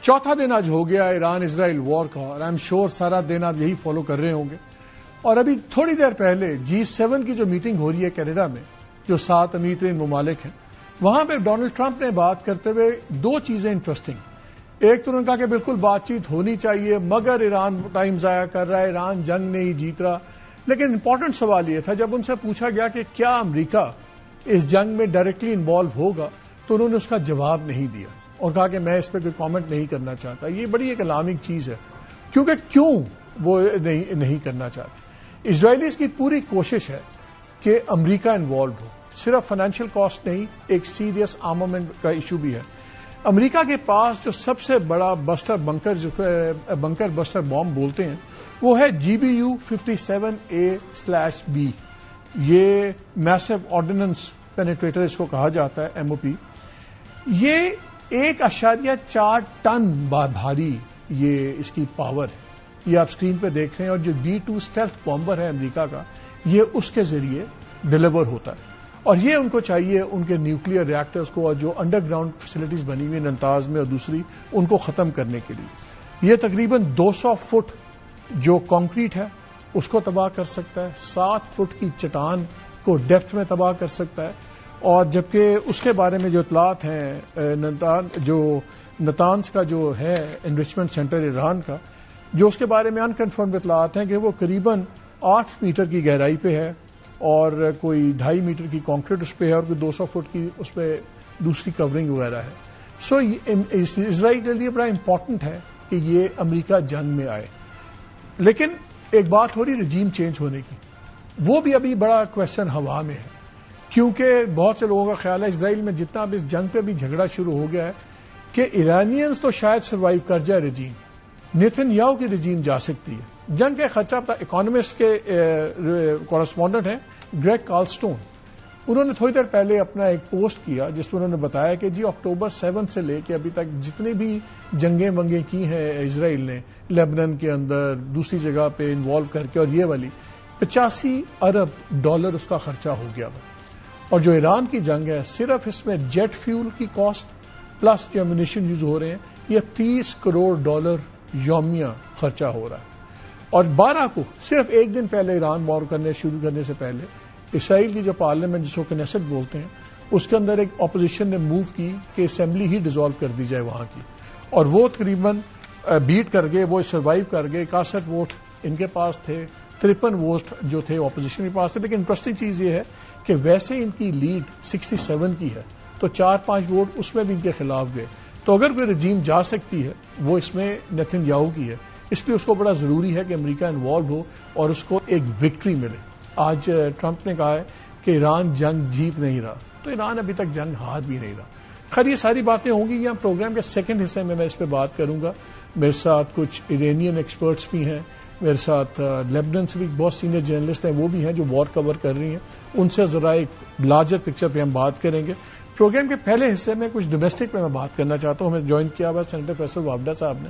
چوتھا دن آج ہو گیا ایران اسرائیل وار کا، اور آئی ایم شیور سارا دن آپ یہی فالو کر رہے ہوں گے. اور ابھی تھوڑی دیر پہلے G7 کی جو میٹنگ ہو رہی ہے کینیڈا میں، جو 7 امیر ترین ممالک ہیں، وہاں پہ ڈونلڈ ٹرمپ نے بات کرتے ہوئے 2 چیزیں انٹرسٹنگ. ایک تو انہوں نے کہا کہ بالکل بات چیت ہونی چاہیے، مگر ایران ٹائم ضائع کر رہا ہے، ایران جنگ نہیں جیت رہا. لیکن امپورٹنٹ سوال یہ تھا جب ان سے پوچھا گیا کہ کیا امریکہ اس جنگ میں ڈائریکٹلی انوالو ہوگا، تو انہوں نے اس کا جواب نہیں دیا اور کہا کہ میں اس پہ کوئی کامنٹ نہیں کرنا چاہتا. یہ بڑی ایک الارمنگ چیز ہے، کیونکہ کیوں وہ نہیں کرنا چاہتے. اسرائیلیز کی پوری کوشش ہے کہ امریکہ انوالو ہو، صرف فائنینشیل کاسٹ نہیں، ایک سیریس آرمامنٹ کا ایشو بھی ہے. امریکہ کے پاس جو سب سے بڑا بنکر بسٹر بام بولتے ہیں وہ ہے GBU 57A/B. یہ میسو آرڈیننس پینیٹریٹر اس کو کہا جاتا ہے، MOP. یہ 1.4 ٹن بھاری یہ اس کی پاور ہے. یہ آپ اسکرین پہ دیکھ رہے ہیں، اور جو B-2 اسٹیلتھ بامبر ہے امریکہ کا، یہ اس کے ذریعے ڈیلیور ہوتا ہے. اور یہ ان کو چاہیے ان کے نیوکلیر ریئیکٹرز کو، اور جو انڈر گراؤنڈ فیسلٹیز بنی ہوئی ننتاز میں اور دوسری، ان کو ختم کرنے کے لیے. یہ تقریباً 200 فٹ جو کانکریٹ ہے اس کو تباہ کر سکتا ہے، 7 فٹ کی چٹان کو ڈیپتھ میں تباہ کر سکتا ہے. اور جبکہ اس کے بارے میں جو اطلاعات ہیں، نتانز کا جو ہے انریچمنٹ سینٹر ایران کا، جو اس کے بارے میں انکنفرمڈ اطلاعات ہیں کہ وہ قریباً 8 میٹر کی گہرائی پہ ہے، اور کوئی 2.5 میٹر کی کانکریٹ اس پہ ہے، اور کوئی 200 فٹ کی اس پہ دوسری کورنگ وغیرہ ہے. سو اسرائیل کے لیے بڑا امپورٹنٹ ہے کہ یہ امریکہ جنگ میں آئے. لیکن ایک بات ہو رہی رجیم چینج ہونے کی، وہ بھی ابھی بڑا کوشچن ہوا میں ہے، کیونکہ بہت سے لوگوں کا خیال ہے اسرائیل میں جتنا اب اس جنگ پہ بھی جھگڑا شروع ہو گیا ہے کہ ایرانینز تو شاید سروائیو کر جائے رجیم، نیتن یاہو کی رجیم جا سکتی ہے. جنگ کا خدشہ اکانومسٹ کے کورسپونڈنٹ ہیں گریگ کارلسٹون، انہوں نے تھوڑی دیر پہلے اپنا ایک پوسٹ کیا جس میں انہوں نے بتایا کہ جی اکتوبر 7 سے لے کے ابھی تک جتنی بھی جنگیں کی ہیں اسرائیل نے لیبنان کے اندر دوسری جگہ پہ انوالو کر کے، اور یہ والی $85 ارب اس کا خرچہ ہو گیا. اور جو ایران کی جنگ ہے، صرف اس میں جیٹ فیول کی کاسٹ پلس جو ایمونیشن یوز ہو رہے ہیں، یہ $30 کروڑ یومیہ خرچہ ہو رہا ہے. اور 12 کو صرف ایک دن پہلے ایران وار شروع کرنے سے پہلے اسرائیل کی جو پارلیمنٹ جس کو کنیسٹ بولتے ہیں، اس کے اندر ایک اپوزیشن نے موو کی کہ اسمبلی ہی ڈیزالو کر دی جائے وہاں کی، اور وہ تقریباً بیٹ کر گئے، وہ سروائیو کر گئے. 61 ووٹ ان کے پاس تھے، 53 ووٹ جو تھے اپوزیشن کے پاس تھے. لیکن انٹرسٹنگ چیز یہ ہے کہ ویسے ان کی لیڈ 67 کی ہے، تو 4-5 ووٹ اس میں بھی ان کے خلاف گئے. تو اگر کوئی رجیم جا سکتی ہے وہ اس میں نیتن یاہو کی ہے. اس لیے اس کو بڑا ضروری ہے کہ امریکہ انوالو ہو اور اس کو ایک وکٹری ملے. آج ٹرمپ نے کہا ہے کہ ایران جنگ جیت نہیں رہا، تو ایران ابھی تک جنگ ہار بھی نہیں رہا. خیر یہ ساری باتیں ہوں گی، یہاں پروگرام کے سیکنڈ حصے میں اس پہ بات کروں گا. میرے ساتھ کچھ ایرانین ایکسپرٹس بھی ہیں، میرے ساتھ لیبنان سے بھی بہت سینئر جرنلسٹ ہیں، وہ بھی ہیں جو وار کور کر رہی ہیں. ان سے ذرا ایک لارجر پکچر پہ ہم بات کریں گے. پروگرام کے پہلے حصے میں کچھ ڈومیسٹک پہ میں بات کرنا چاہتا ہوں. ہمیں جوائن کیا ہوا سینیٹر فیصل وابڈا صاحب نے.